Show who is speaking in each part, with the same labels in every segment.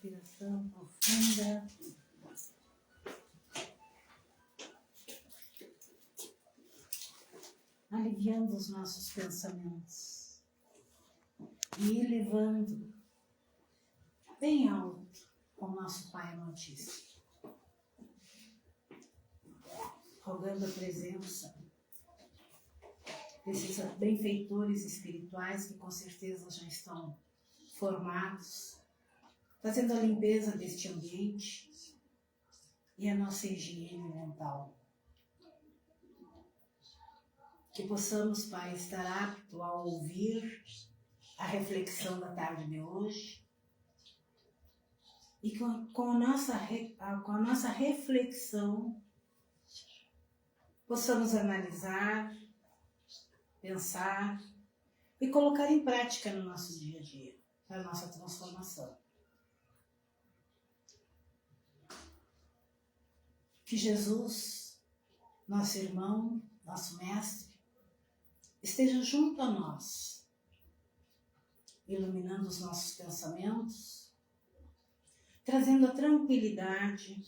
Speaker 1: respiração profunda. Aliviando os nossos pensamentos e elevando bem alto ao nosso Pai Amantíssimo, rogando a presença desses benfeitores espirituais que com certeza já estão formados, fazendo a limpeza deste ambiente e a nossa higiene mental. Que possamos, Pai, estar apto a ouvir a reflexão da tarde de hoje e com a nossa reflexão possamos analisar, pensar e colocar em prática no nosso dia a dia, para a nossa transformação. Que Jesus, nosso irmão, nosso mestre, esteja junto a nós, iluminando os nossos pensamentos, trazendo a tranquilidade,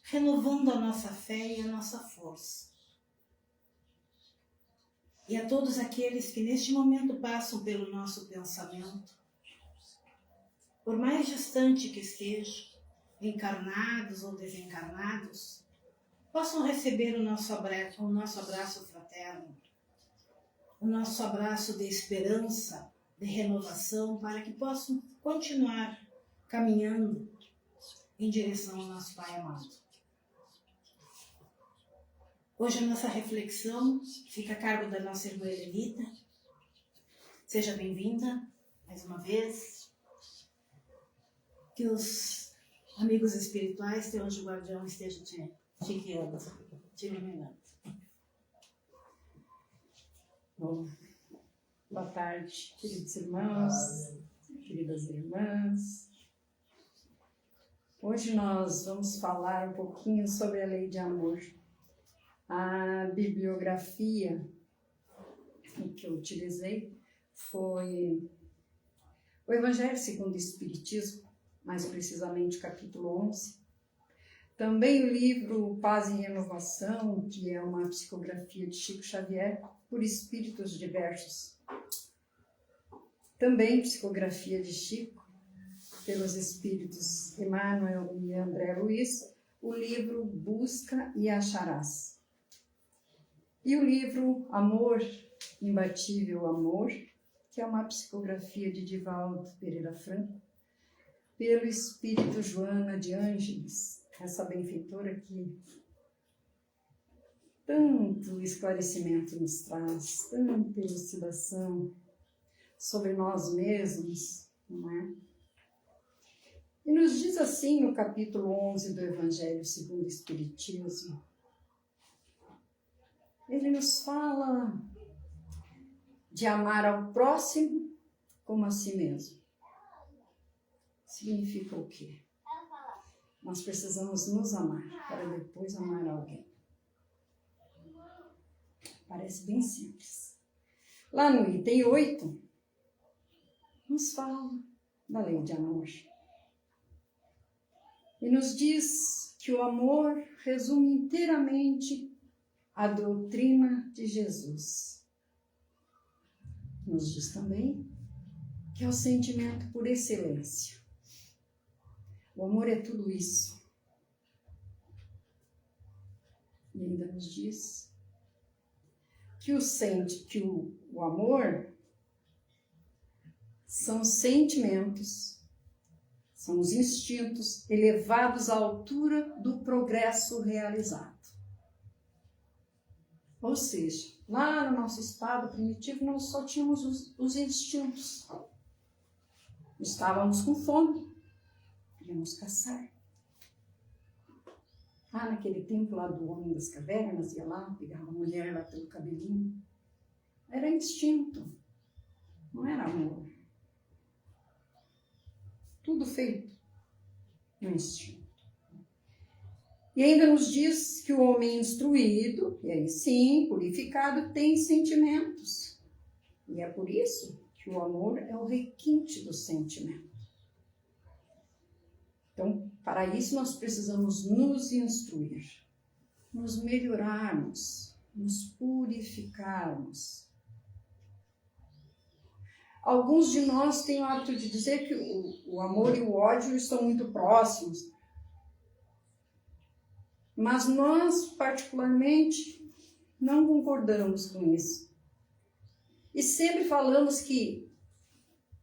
Speaker 1: renovando a nossa fé e a nossa força. E a todos aqueles que neste momento passam pelo nosso pensamento, por mais distante que estejam, encarnados ou desencarnados, possam receber o nosso abraço fraterno, o nosso abraço de esperança, de renovação, para que possam continuar caminhando em direção ao nosso Pai amado. Hoje a nossa reflexão fica a cargo da nossa irmã Helenita. Seja bem-vinda mais uma vez. Que os amigos espirituais, teu anjo guardião, estejam te guiando, te iluminando.
Speaker 2: Bom, boa tarde, queridos irmãos, queridas irmãs. Hoje nós vamos falar um pouquinho sobre a lei de amor. A bibliografia que eu utilizei foi o Evangelho segundo o Espiritismo, mais precisamente o capítulo 11. Também o livro Paz e Renovação, que é uma psicografia de Chico Xavier, por espíritos diversos. Também psicografia de Chico, pelos espíritos Emmanuel e André Luiz, o livro Busca e Acharás. E o livro Amor, Imbatível Amor, que é uma psicografia de Divaldo Pereira Franco, pelo espírito Joana de Ângeles, essa benfeitora que tanto esclarecimento nos traz, tanta elucidação sobre nós mesmos, não é? E nos diz assim no capítulo 11 do Evangelho segundo o Espiritismo, ele nos fala de amar ao próximo como a si mesmo. Significa o quê? Nós precisamos nos amar para depois amar alguém. Parece bem simples. Lá no item 8, nos fala da lei de amor. E nos diz que o amor resume inteiramente a doutrina de Jesus. Nos diz também que é o sentimento por excelência. O amor é tudo isso. E ainda nos diz que o amor são sentimentos, são os instintos elevados à altura do progresso realizado. Ou seja, lá no nosso estado primitivo nós só tínhamos os instintos. Estávamos com fome, queríamos caçar. Naquele tempo lá do homem das cavernas, ia lá, pegava a mulher lá pelo cabelinho. Era instinto, não era amor. Tudo feito no instinto. E ainda nos diz que o homem instruído, e aí sim, purificado, tem sentimentos. E é por isso que o amor é o requinte do sentimento. Para isso nós precisamos nos instruir, nos melhorarmos, nos purificarmos. Alguns de nós têm o hábito de dizer que o amor e o ódio estão muito próximos. Mas nós, particularmente, não concordamos com isso. E sempre falamos que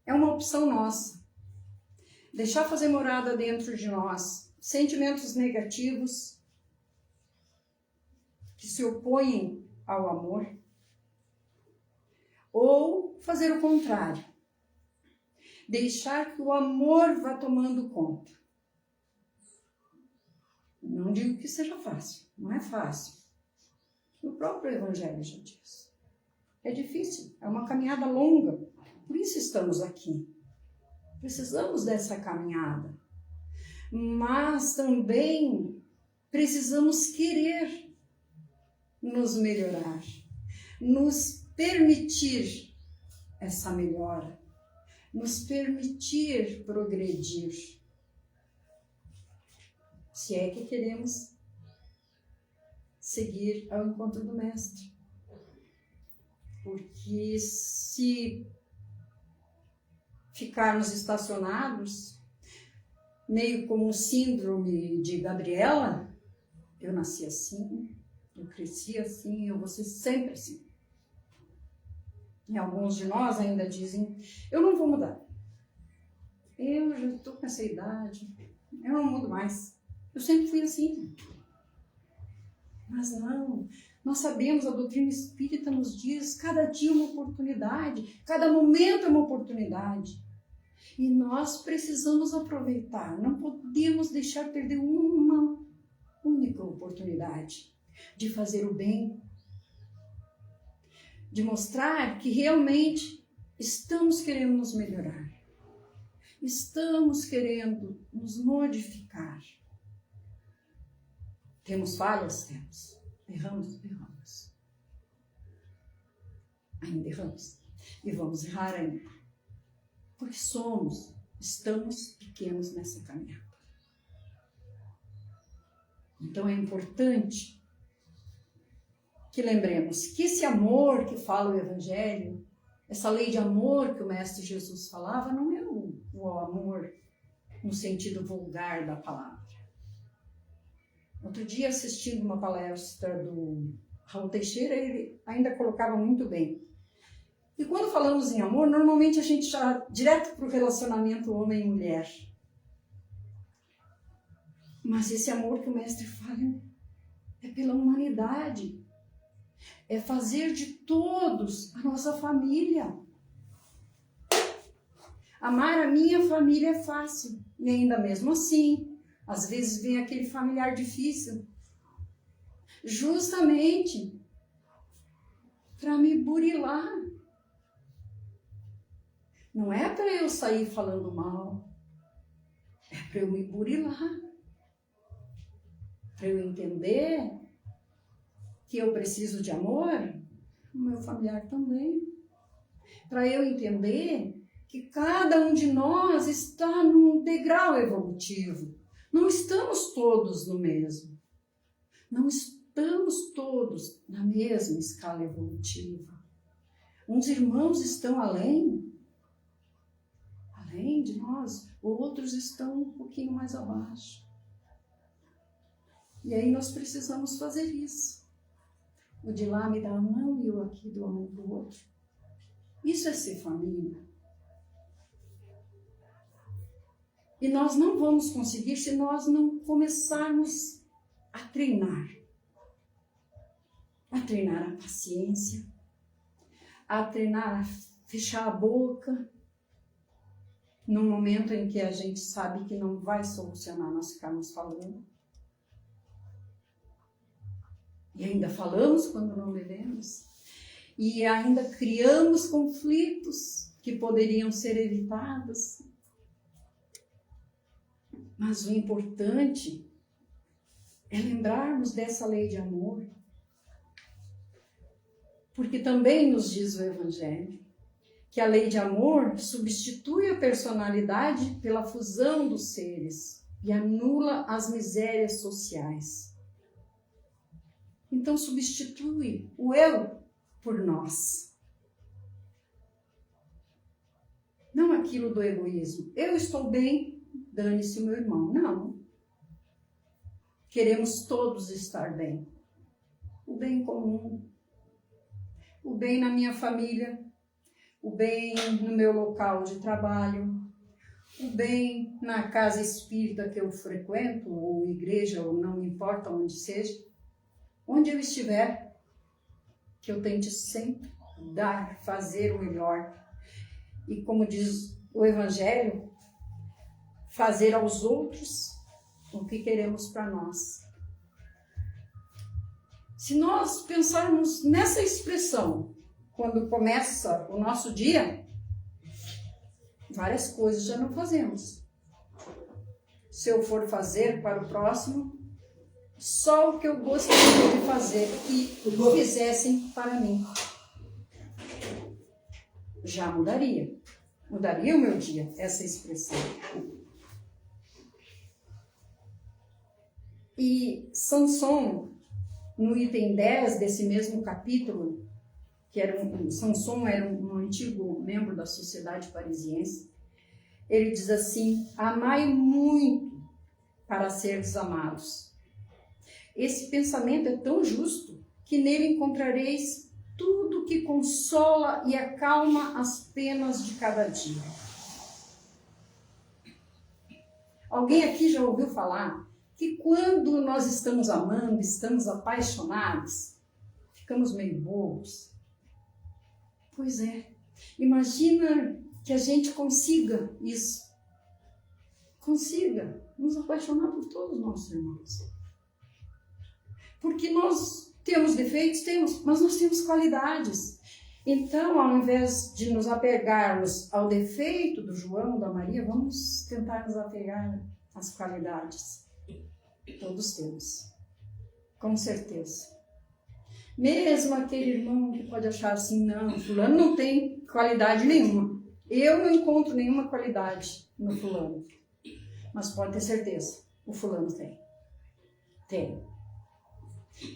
Speaker 2: é uma opção nossa. Deixar fazer morada dentro de nós sentimentos negativos que se opõem ao amor. Ou fazer o contrário. Deixar que o amor vá tomando conta. Não digo que seja fácil, não é fácil. O próprio Evangelho já diz. É difícil, é uma caminhada longa. Por isso estamos aqui. Precisamos dessa caminhada. Mas também precisamos querer nos melhorar. Nos permitir essa melhora. Nos permitir progredir. Se é que queremos seguir ao encontro do Mestre. Porque se ficarmos estacionados, meio como um síndrome de Gabriela, eu nasci assim, eu cresci assim, eu vou ser sempre assim. E alguns de nós ainda dizem, eu não vou mudar. Eu já estou com essa idade, eu não mudo mais. Eu sempre fui assim. Mas não, nós sabemos, a doutrina espírita nos diz, cada dia é uma oportunidade, cada momento é uma oportunidade. E nós precisamos aproveitar, não podemos deixar perder uma única oportunidade de fazer o bem, de mostrar que realmente estamos querendo nos melhorar, estamos querendo nos modificar. Temos falhas? Temos. Erramos? Erramos. Ainda erramos. E vamos errar ainda. Porque estamos pequenos nessa caminhada. Então é importante que lembremos que esse amor que fala o Evangelho, essa lei de amor que o Mestre Jesus falava, não é o amor no sentido vulgar da palavra. Outro dia, assistindo uma palestra do Raul Teixeira, ele ainda colocava muito bem. E quando falamos em amor, normalmente a gente já direto para o relacionamento homem e mulher. Mas esse amor que o Mestre fala é pela humanidade. É fazer de todos a nossa família. Amar a minha família é fácil. E ainda mesmo assim, às vezes vem aquele familiar difícil, justamente para me burilar. Não é para eu sair falando mal, é para eu me burilar. Para eu entender que eu preciso de amor, o meu familiar também. Para eu entender que cada um de nós está num degrau evolutivo. Não estamos todos no mesmo. Não estamos todos na mesma escala evolutiva. Uns irmãos estão além de nós, outros estão um pouquinho mais abaixo. E aí nós precisamos fazer isso. O de lá me dá a mão e eu aqui dou a mão para o outro. Isso é ser família. E nós não vamos conseguir se nós não começarmos a treinar. A treinar a paciência, a treinar a fechar a boca, no momento em que a gente sabe que não vai solucionar nós ficarmos falando. E ainda falamos quando não devemos. E ainda criamos conflitos que poderiam ser evitados. Mas o importante é lembrarmos dessa lei de amor. Porque também nos diz o Evangelho que a lei de amor substitui a personalidade pela fusão dos seres. e anula as misérias sociais. Então substitui o eu por nós. Não aquilo do egoísmo. Eu estou bem, dane-se o meu irmão. Não. Queremos todos estar bem. O bem comum, o bem na minha família, o bem no meu local de trabalho, o bem na casa espírita que eu frequento, ou igreja, ou não importa onde seja, onde eu estiver, que eu tente sempre dar, fazer o melhor. E como diz o Evangelho, fazer aos outros o que queremos para nós. Se nós pensarmos nessa expressão, quando começa o nosso dia, várias coisas já não fazemos. Se eu for fazer para o próximo, só o que eu gostaria de fazer e fizessem para mim. Já mudaria. Mudaria o meu dia, essa expressão. E Samson, no item 10 desse mesmo capítulo, que Samson era um antigo membro da sociedade parisiense, ele diz assim: amai muito para seres amados. Esse pensamento é tão justo que nele encontrareis tudo que consola e acalma as penas de cada dia. Alguém aqui já ouviu falar que quando nós estamos amando, estamos apaixonados, ficamos meio bobos? Pois é. Imagina que a gente consiga isso. Consiga nos apaixonar por todos os nossos irmãos. Porque nós temos defeitos, temos, mas nós temos qualidades. Então, ao invés de nos apegarmos ao defeito do João, da Maria, vamos tentar nos apegar às qualidades. Todos temos, com certeza. Mesmo aquele irmão que pode achar assim, não, fulano não tem qualidade nenhuma. Eu não encontro nenhuma qualidade no fulano. Mas pode ter certeza, o fulano tem. Tem.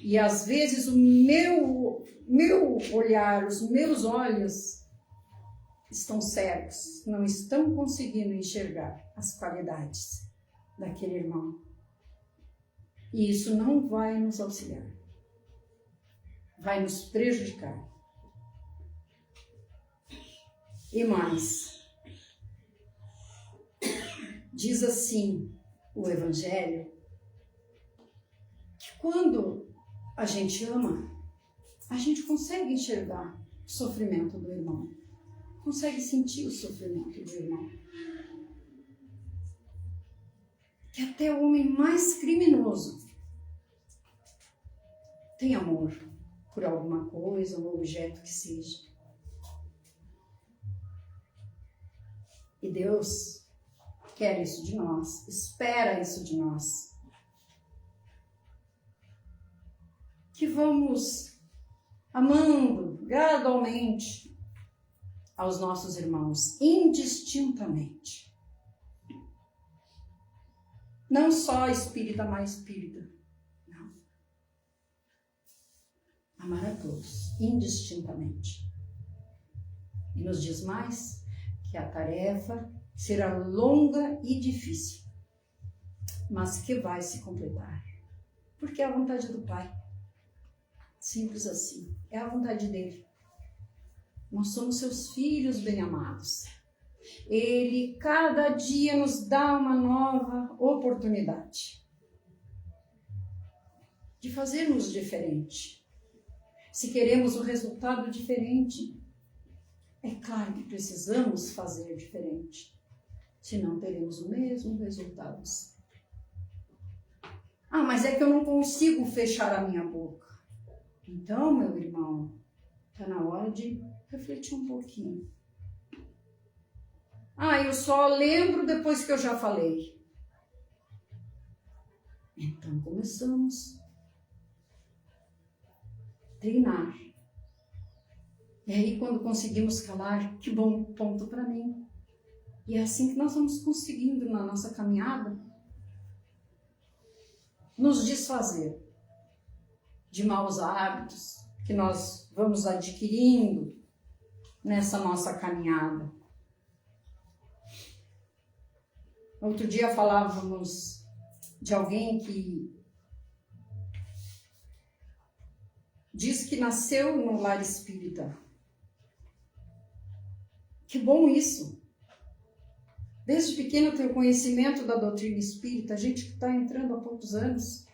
Speaker 2: E às vezes o meu olhar, os meus olhos estão cegos, não estão conseguindo enxergar as qualidades daquele irmão. E isso não vai nos auxiliar. Vai nos prejudicar. E mais, diz assim o Evangelho, que quando a gente ama, a gente consegue enxergar o sofrimento do irmão, consegue sentir o sofrimento do irmão. Que até o homem mais criminoso tem amor por alguma coisa, um objeto que seja. E Deus quer isso de nós, espera isso de nós. Que vamos amando gradualmente aos nossos irmãos, indistintamente. Não só espírita mais espírita, não. Amar a todos, indistintamente. E nos diz mais que a tarefa será longa e difícil, mas que vai se completar. Porque é a vontade do Pai. Simples assim. É a vontade dele. Nós somos seus filhos bem-amados. Ele cada dia nos dá uma nova oportunidade de fazermos diferente. Se queremos um resultado diferente, é claro que precisamos fazer diferente. Senão teremos o mesmo resultado. Ah, mas é que eu não consigo fechar a minha boca. Então, meu irmão, está na hora de refletir um pouquinho. Ah, eu só lembro depois que eu já falei. Então, começamos a treinar. E aí, quando conseguimos calar, que bom, ponto para mim. E é assim que nós vamos conseguindo na nossa caminhada nos desfazer de maus hábitos que nós vamos adquirindo nessa nossa caminhada. Outro dia falávamos de alguém que diz que nasceu no lar espírita. Que bom isso! Desde pequeno eu tenho conhecimento da doutrina espírita. A gente que está entrando há poucos anos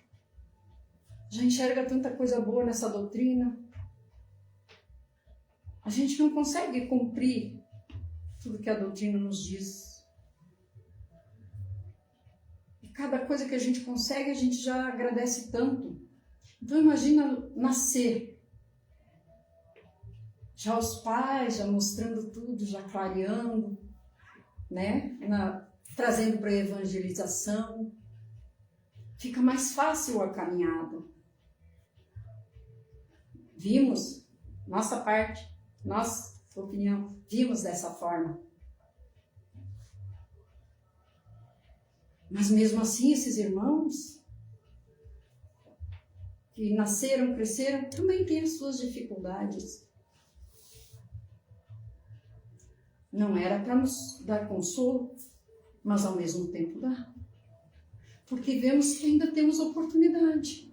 Speaker 2: já enxerga tanta coisa boa nessa doutrina. A gente não consegue cumprir tudo que a doutrina nos diz. E cada coisa que a gente consegue, a gente já agradece tanto. Então imagina nascer. Já os pais, já mostrando tudo, já clareando, né? Trazendo para a evangelização. Fica mais fácil a caminhada. Vimos, nossa parte, nossa opinião, vimos dessa forma. Mas mesmo assim, esses irmãos que nasceram, cresceram, também têm as suas dificuldades. Não era para nos dar consolo, mas ao mesmo tempo dá. Porque vemos que ainda temos oportunidade.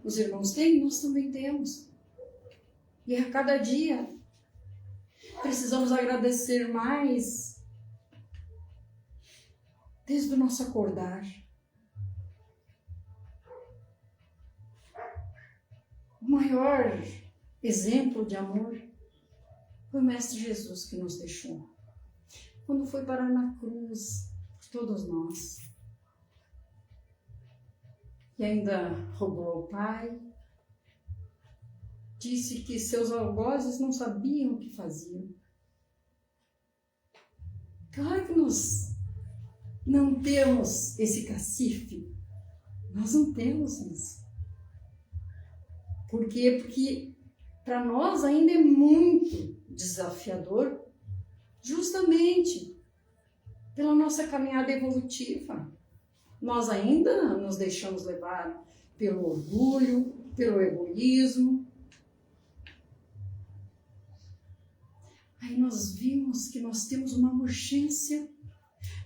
Speaker 2: Os irmãos têm, nós também temos. E a cada dia precisamos agradecer mais desde o nosso acordar. O maior exemplo de amor foi o Mestre Jesus que nos deixou. Quando foi parar na cruz por todos nós. E ainda rogou ao Pai. Disse que seus algozes não sabiam o que faziam. Claro que nós não temos esse cacife. Nós não temos isso. Por quê? Porque para nós ainda é muito desafiador, justamente pela nossa caminhada evolutiva. Nós ainda nos deixamos levar pelo orgulho, pelo egoísmo. Aí nós vimos que nós temos uma urgência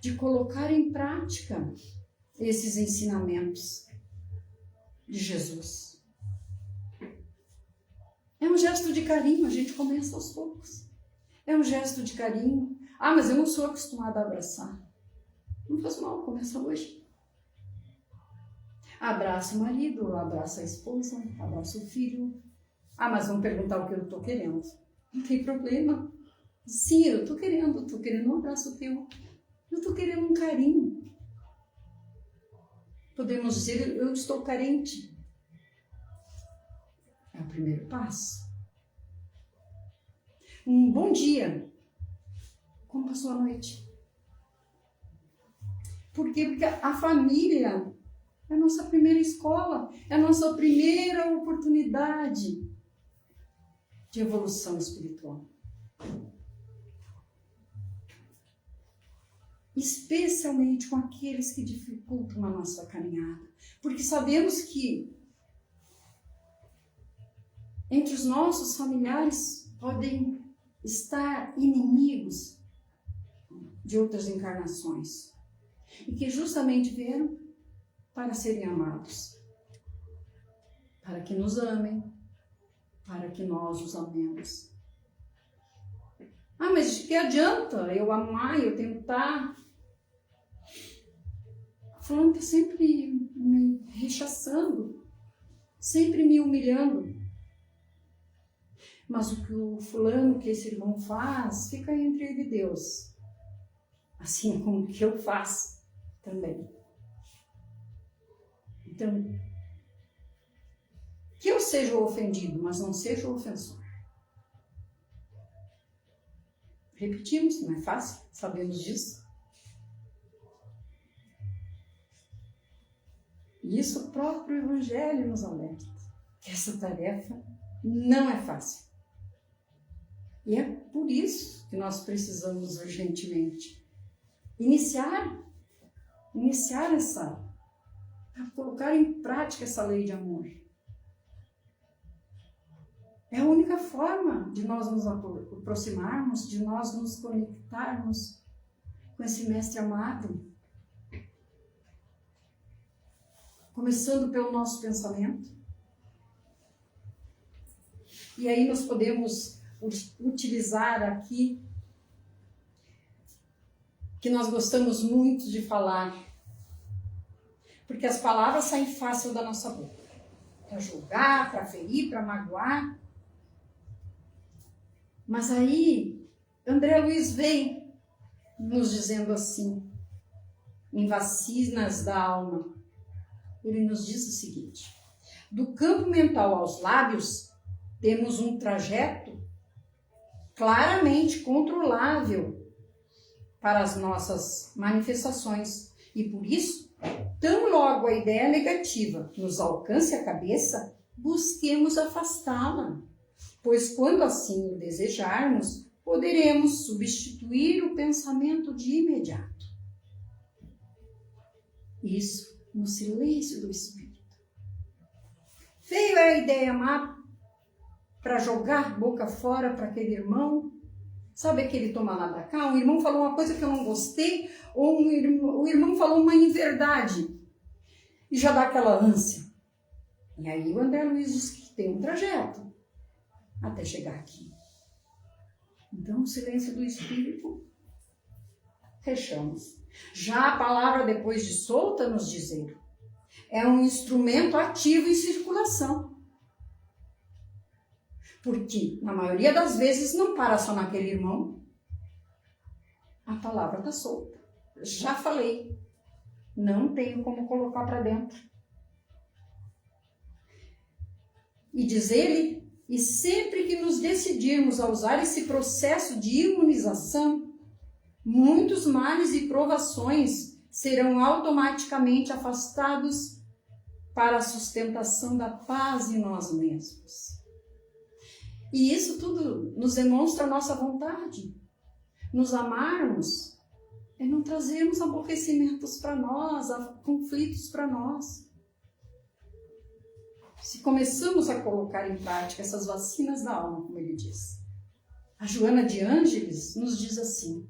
Speaker 2: de colocar em prática esses ensinamentos de Jesus. É um gesto de carinho, a gente começa aos poucos. É um gesto de carinho. Ah, mas eu não sou acostumada a abraçar. Não faz mal, começa hoje. Abraça o marido, abraça a esposa, abraça o filho. Ah, mas vão perguntar o que eu estou querendo. Não tem problema. Sim, eu estou querendo um abraço teu. Eu estou querendo um carinho. Podemos dizer, eu estou carente. É o primeiro passo. Um bom dia. Como passou a noite? Por quê? Porque a família é a nossa primeira escola, é a nossa primeira oportunidade de evolução espiritual. Especialmente com aqueles que dificultam a nossa caminhada. Porque sabemos que entre os nossos familiares podem estar inimigos de outras encarnações. E que justamente vieram para serem amados. Para que nos amem. Para que nós os amemos. Ah, mas de que adianta eu amar, eu tentar? Fulano está sempre me rechaçando, sempre me humilhando. Mas o que o fulano, que esse irmão faz, fica entre ele e Deus. Assim como o que eu faço também. Então, que eu seja o ofendido, mas não seja o ofensor. Repetimos, não é fácil, sabemos disso. E isso o próprio Evangelho nos alerta, que essa tarefa não é fácil. E é por isso que nós precisamos urgentemente iniciar essa para colocar em prática essa lei de amor. É a única forma de nós nos aproximarmos, de nós nos conectarmos com esse mestre amado. Começando pelo nosso pensamento. E aí nós podemos utilizar aqui, que nós gostamos muito de falar, porque as palavras saem fácil da nossa boca. Para julgar, para ferir, para magoar. Mas aí, André Luiz vem nos dizendo assim, em Vacinas da Alma, ele nos diz o seguinte: do campo mental aos lábios, temos um trajeto claramente controlável para as nossas manifestações. E por isso, tão logo a ideia negativa nos alcance a cabeça, busquemos afastá-la. Pois quando assim o desejarmos, poderemos substituir o pensamento de imediato. Isso no silêncio do espírito. Veio a ideia má para jogar boca fora para aquele irmão. Sabe aquele toma lá da cá? Um irmão falou uma coisa que eu não gostei, ou o irmão falou uma inverdade. E já dá aquela ânsia. E aí o André Luiz diz que tem um trajeto até chegar aqui. Então, o silêncio do espírito, fechamos. Já a palavra depois de solta nos dizer, é um instrumento ativo em circulação. Porque, na maioria das vezes, não para só naquele irmão. A palavra está solta. Já falei. Não tenho como colocar para dentro. E diz ele, e sempre que nos decidirmos a usar esse processo de imunização, muitos males e provações serão automaticamente afastados para a sustentação da paz em nós mesmos. E isso tudo nos demonstra a nossa vontade. Nos amarmos é não trazermos aborrecimentos para nós, conflitos para nós. Se começamos a colocar em prática essas vacinas da alma, como ele diz. A Joana de Ângeles nos diz assim: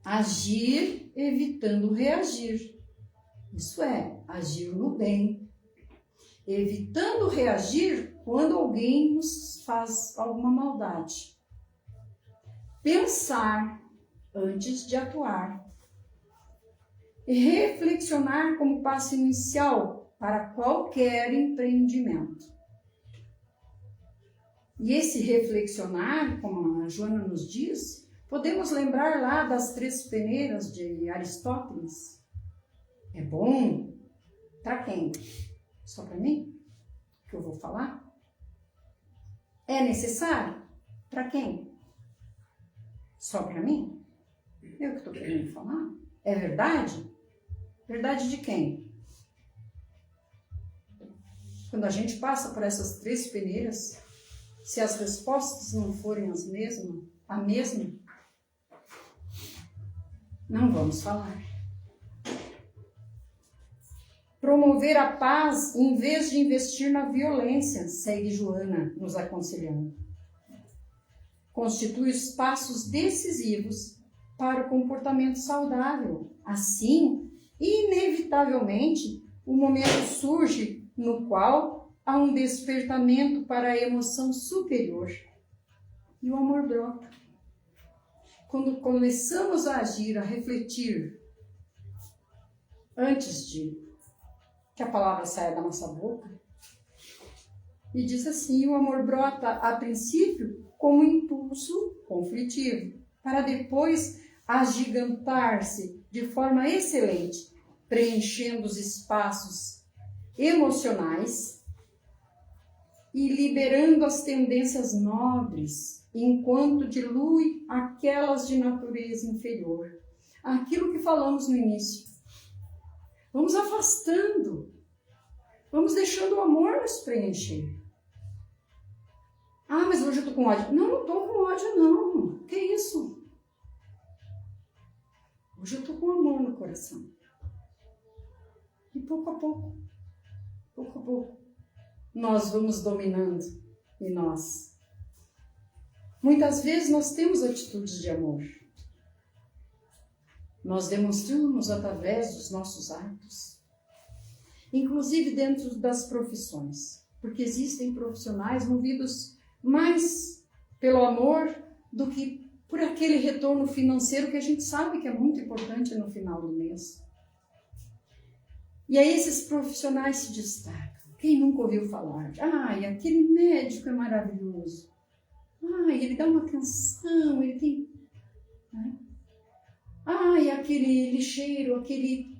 Speaker 2: agir evitando reagir. Isso é, agir no bem. Evitando reagir quando alguém nos faz alguma maldade. Pensar antes de atuar. E reflexionar como passo inicial para qualquer empreendimento. E esse reflexionar, como a Joana nos diz, podemos lembrar lá das 3 peneiras de Aristóteles. É bom para quem? Só para mim? Que eu vou falar? É necessário? Para quem? Só para mim? Eu que estou querendo falar? É verdade? Verdade de quem? Quando a gente passa por essas 3 peneiras, se as respostas não forem a mesma, não vamos falar. Promover a paz em vez de investir na violência, segue Joana nos aconselhando. Constitui os passos decisivos para o comportamento saudável. Assim, inevitavelmente, o momento surge no qual há um despertamento para a emoção superior. E o amor brota. Quando começamos a agir, a refletir, antes de que a palavra saia da nossa boca, e diz assim: o amor brota a princípio como impulso conflitivo, para depois agigantar-se de forma excelente, preenchendo os espaços emocionais e liberando as tendências nobres, enquanto dilui aquelas de natureza inferior. Aquilo que falamos no início. Vamos afastando, vamos deixando o amor nos preencher. Ah, mas hoje eu estou com ódio. Não estou com ódio, não. Que isso? Hoje eu estou com amor no coração. E pouco a pouco, nós vamos dominando em nós. Muitas vezes nós temos atitudes de amor. Nós demonstramos através dos nossos atos, inclusive dentro das profissões, porque existem profissionais movidos mais pelo amor do que por aquele retorno financeiro que a gente sabe que é muito importante no final do mês. E aí esses profissionais se destacam. Quem nunca ouviu falar? Ai, aquele médico é maravilhoso. Ai, ele dá uma atenção, ele tem... Né? Ai, aquele lixeiro, aquele...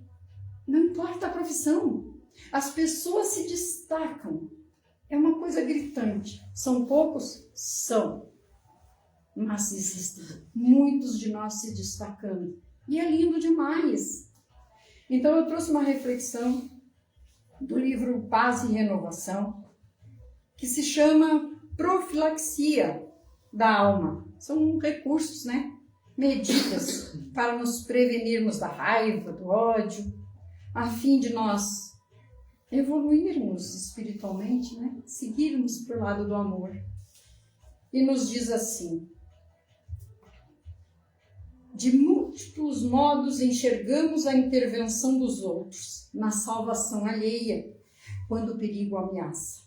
Speaker 2: Não importa a profissão. As pessoas se destacam. É uma coisa gritante. São poucos? São. Mas existem muitos de nós se destacando. E é lindo demais. Então eu trouxe uma reflexão do livro Paz e Renovação, que se chama Profilaxia da Alma. São recursos, né? Medidas para nos prevenirmos da raiva, do ódio, a fim de nós evoluirmos espiritualmente, né? Seguirmos para o lado do amor. E nos diz assim: de múltiplos modos enxergamos a intervenção dos outros na salvação alheia, quando o perigo ameaça.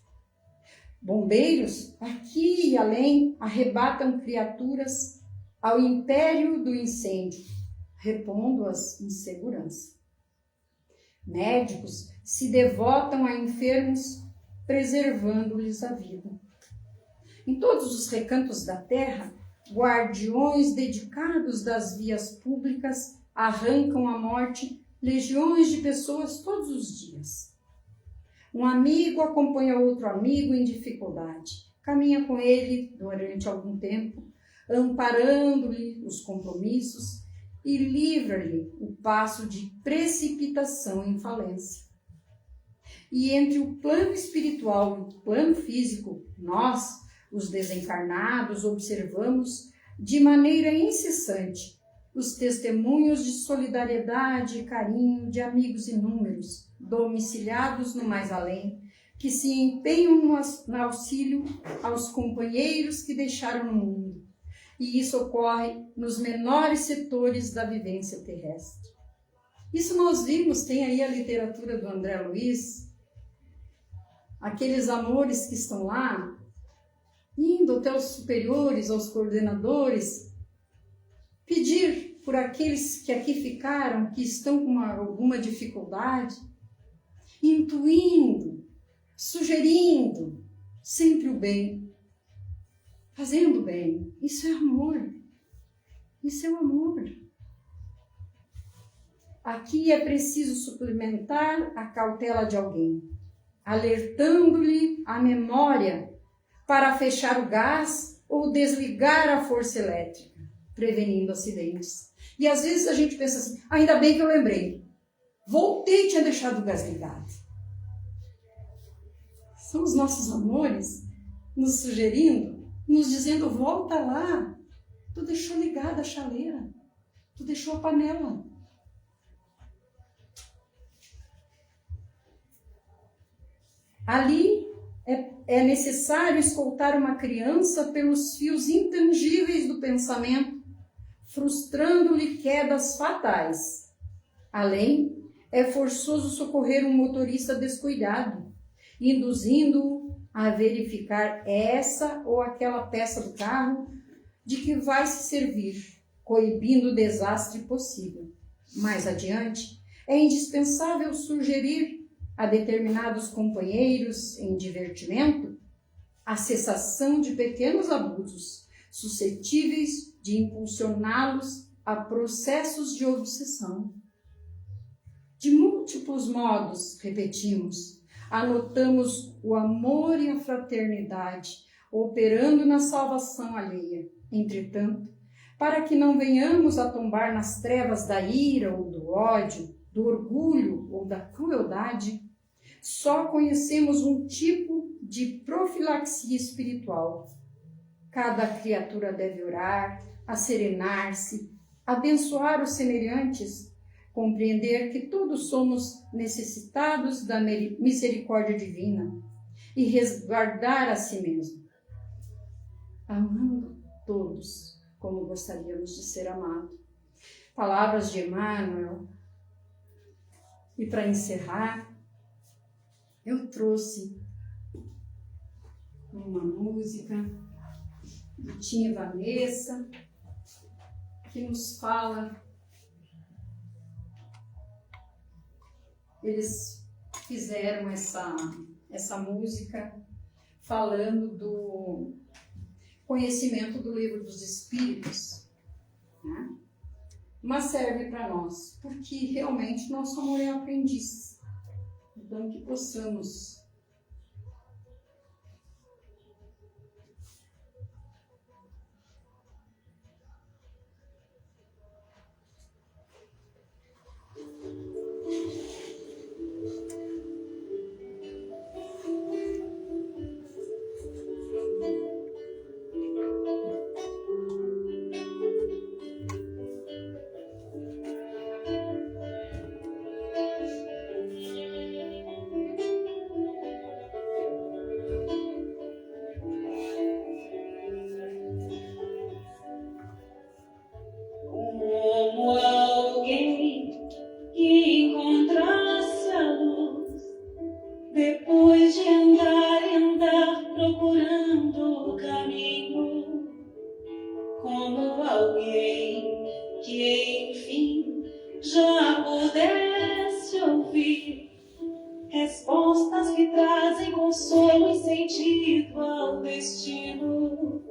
Speaker 2: Bombeiros, aqui e além, arrebatam criaturas ao império do incêndio, repondo-as em segurança. Médicos se devotam a enfermos, preservando-lhes a vida. Em todos os recantos da terra, guardiões dedicados das vias públicas arrancam à morte legiões de pessoas todos os dias. Um amigo acompanha outro amigo em dificuldade, caminha com ele durante algum tempo, amparando-lhe os compromissos e livra-lhe o passo de precipitação em falência. E entre o plano espiritual e o plano físico, nós, os desencarnados, observamos de maneira incessante os testemunhos de solidariedade e carinho de amigos inúmeros, domiciliados no mais além, que se empenham no auxílio aos companheiros que deixaram no mundo. E isso ocorre nos menores setores da vivência terrestre. Isso nós vimos, tem aí a literatura do André Luiz, aqueles amores que estão lá, indo até os superiores, aos coordenadores, pedir por aqueles que aqui ficaram, que estão com alguma dificuldade, intuindo, sugerindo sempre o bem, fazendo o bem. Isso é amor. Isso é o amor. Aqui é preciso suplementar a cautela de alguém, alertando-lhe a memória para fechar o gás ou desligar a força elétrica, prevenindo acidentes. E às vezes a gente pensa assim, ainda bem que eu lembrei. Voltei e tinha deixado o gás ligado. São os nossos amores nos sugerindo, nos dizendo, volta lá. Tu deixou ligada a chaleira. Tu deixou a panela. Ali é necessário escoltar uma criança pelos fios intangíveis do pensamento, frustrando-lhe quedas fatais. Além, é forçoso socorrer um motorista descuidado, induzindo-o a verificar essa ou aquela peça do carro de que vai se servir, coibindo o desastre possível. Mais adiante, é indispensável sugerir a determinados companheiros em divertimento a cessação de pequenos abusos, suscetíveis de impulsioná-los a processos de obsessão. De múltiplos modos, repetimos, anotamos o amor e a fraternidade, operando na salvação alheia. Entretanto, para que não venhamos a tombar nas trevas da ira ou do ódio, do orgulho ou da crueldade, só conhecemos um tipo de profilaxia espiritual. Cada criatura deve orar, acerenar-se, abençoar os semelhantes, compreender que todos somos necessitados da misericórdia divina e resguardar a si mesmo, amando todos como gostaríamos de ser amados. Palavras de Emmanuel. E para encerrar, eu trouxe uma música do Tim e Vanessa, que nos fala. Eles fizeram essa música falando do conhecimento do Livro dos Espíritos, né? Mas serve para nós, porque realmente nosso amor é aprendiz. Então, que possamos
Speaker 3: respostas que trazem consolo e sentido ao destino.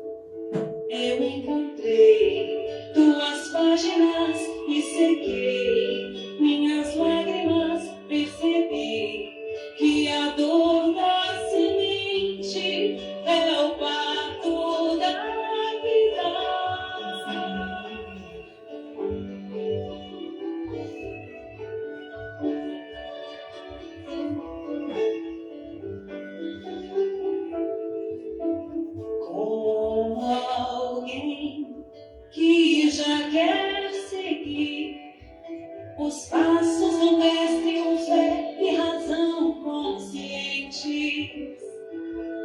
Speaker 3: Eu encontrei tuas páginas e sequei minhas lágrimas, percebi que a dor da semente é o parto da vida. Como alguém que já quer seguir os passos do mestre com fé e razão conscientes,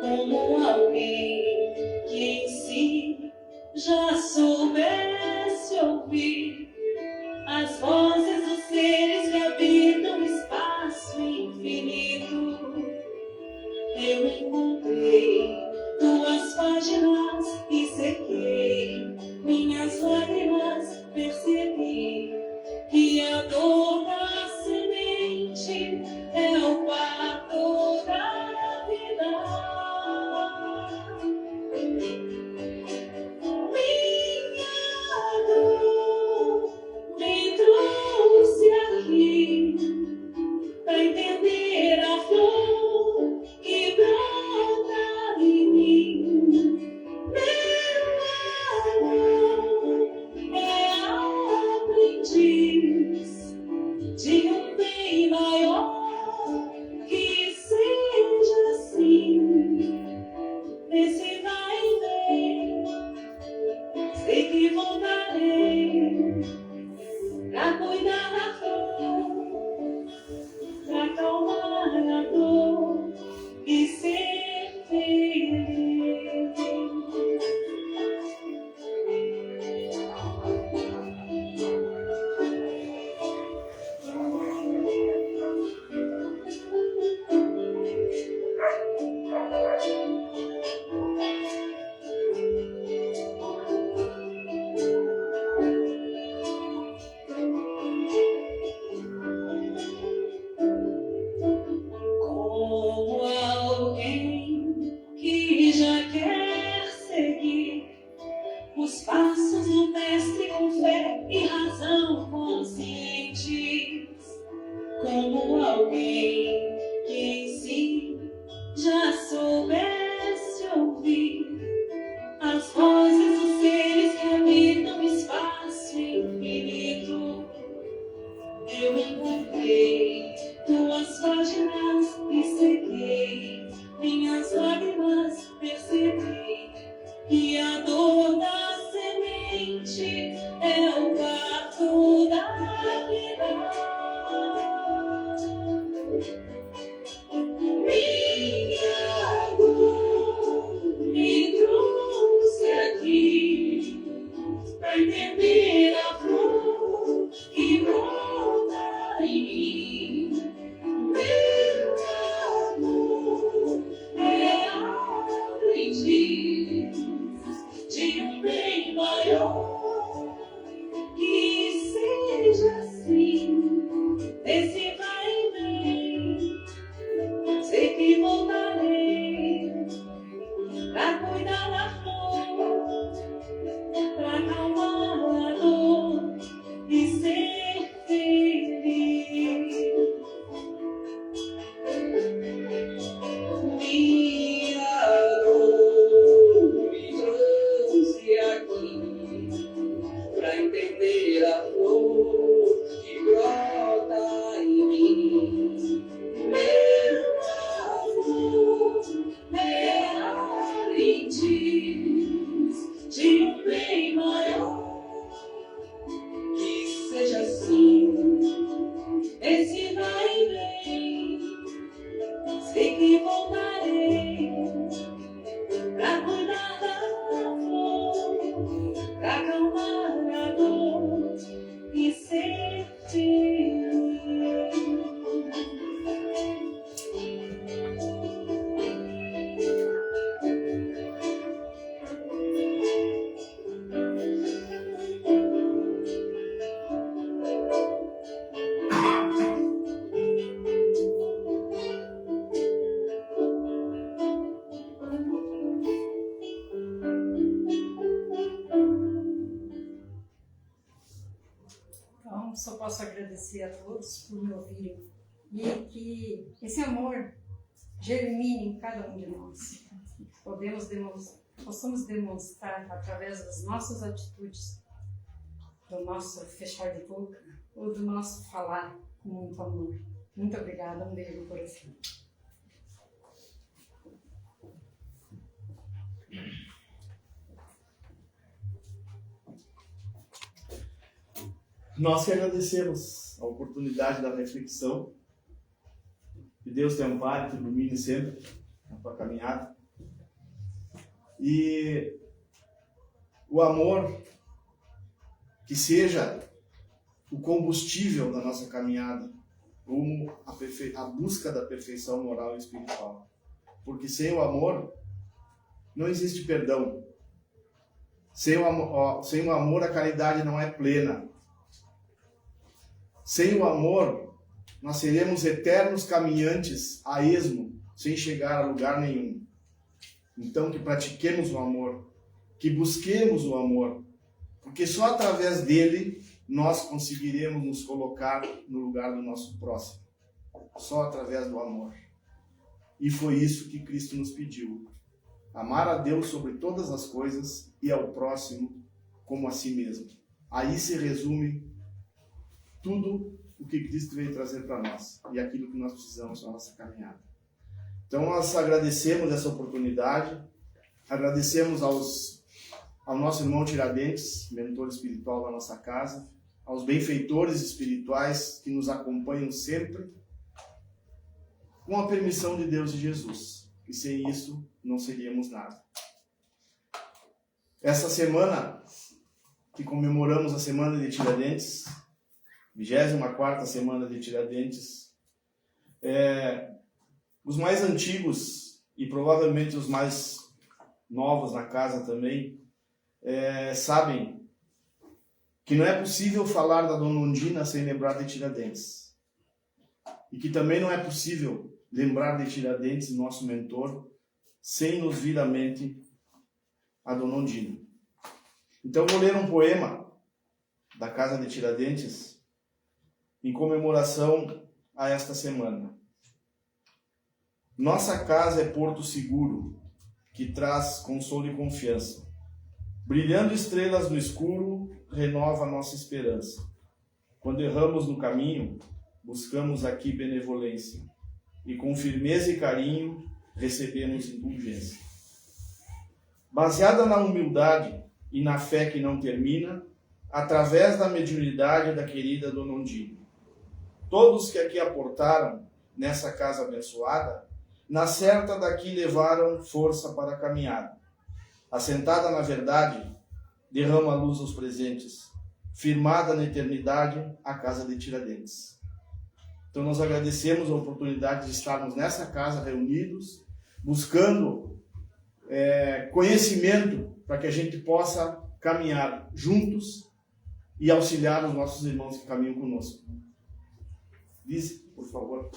Speaker 3: como alguém que em si já soubesse ouvir as vozes dos seres que habitam o espaço infinito. Eu encontrei tuas páginas e sequei minhas lágrimas, percebi que a dor da semente é o parto da vida. Minha dor me trouxe aqui pra entender a flor que brota em mim. Meu amor é aprendiz de um bem maior, que seja assim, nesse vai e vem, sei que voltarei pra cuidar da flor, pra acalmar a dor e ser feliz. Como alguém que já quer seguir os passos do mestre com fé e razão conscientes, como alguém que em si já soubesse ouvir as vozes dos seres que habitam o espaço infinito. Eu encontrei tuas páginas e sequei minhas lágrimas, percebi que a dor da semente é o parto da vida.
Speaker 2: agradecer a todos por me ouvirem e que esse amor germine em cada um de nós. Possamos demonstrar através das nossas atitudes, do nosso fechar de boca ou do nosso falar com muito amor. Muito obrigada, um beijo no coração.
Speaker 4: Nós que agradecemos a oportunidade da reflexão. Que Deus te ampare e te ilumine sempre na tua caminhada. E o amor que seja o combustível da nossa caminhada rumo à busca da perfeição moral e espiritual. Porque sem o amor não existe perdão. Sem o amor a caridade não é plena. Sem o amor, nós seremos eternos caminhantes a esmo, sem chegar a lugar nenhum. Então, que pratiquemos o amor, que busquemos o amor, porque só através dele nós conseguiremos nos colocar no lugar do nosso próximo. Só através do amor. E foi isso que Cristo nos pediu. Amar a Deus sobre todas as coisas e ao próximo como a si mesmo. Aí se resume tudo o que Cristo veio trazer para nós e aquilo que nós precisamos na nossa caminhada. Então nós agradecemos essa oportunidade, agradecemos ao nosso irmão Tiradentes, mentor espiritual da nossa casa, aos benfeitores espirituais que nos acompanham sempre, com a permissão de Deus e Jesus, e sem isso não seríamos nada. Essa semana que comemoramos a Semana de Tiradentes, 24ª Semana de Tiradentes, os mais antigos e provavelmente os mais novos na casa também sabem que não é possível falar da Dona Ondina sem lembrar de Tiradentes. E que também não é possível lembrar de Tiradentes, nosso mentor, sem nos vir à mente a Dona Ondina. Então vou ler um poema da Casa de Tiradentes em comemoração a esta semana. Nossa casa é porto seguro, que traz consolo e confiança. Brilhando estrelas no escuro, renova nossa esperança. Quando erramos no caminho, buscamos aqui benevolência, e com firmeza e carinho recebemos indulgência. Baseada na humildade e na fé que não termina, através da mediunidade da querida Dona Ondina. Todos que aqui aportaram nessa casa abençoada, na certa daqui levaram força para a caminhada. Assentada na verdade, derrama luz aos presentes, firmada na eternidade a casa de Tiradentes. Então nós agradecemos a oportunidade de estarmos nessa casa reunidos, buscando conhecimento para que a gente possa caminhar juntos e auxiliar os nossos irmãos que caminham conosco. Diz, por favor.